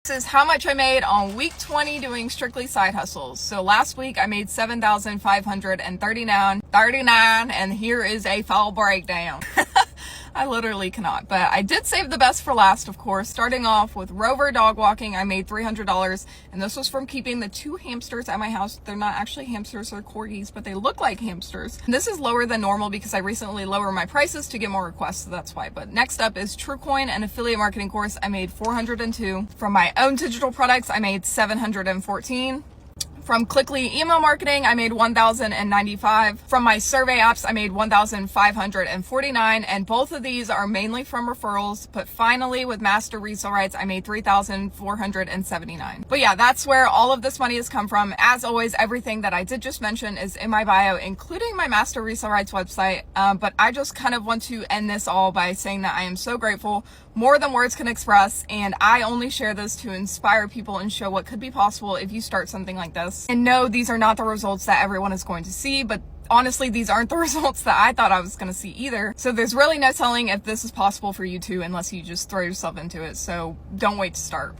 This is how much I made on week 20 doing strictly side hustles. So last week I made $7,539, and here is a full breakdown. I literally cannot, but I did save the best for last, of course. Starting off with Rover dog walking, I made $300, and this was from keeping the 2 hamsters at my house. They're not actually hamsters, they're corgis, but they look like hamsters. And this is lower than normal because I recently lowered my prices to get more requests, so that's why. But next up is TrueCoin, an affiliate marketing course. I made $402. From my own digital products, I made $714. From Clickly email marketing, I made $1,095. From my survey apps, I made $1,549, and both of these are mainly from referrals. But finally, with master resale rights, I made $3,479. But yeah, that's where all of this money has come from. As always, everything that I did just mention is in my bio, including my master resale rights website. But I just kind of want to end this all by saying that I am so grateful, more than words can express, and I only share this to inspire people and show what could be possible if you start something like this. And no, these are not the results that everyone is going to see, but honestly, these aren't the results that I thought I was going to see either. So there's really no telling if this is possible for you too, unless you just throw yourself into it. So don't wait to start.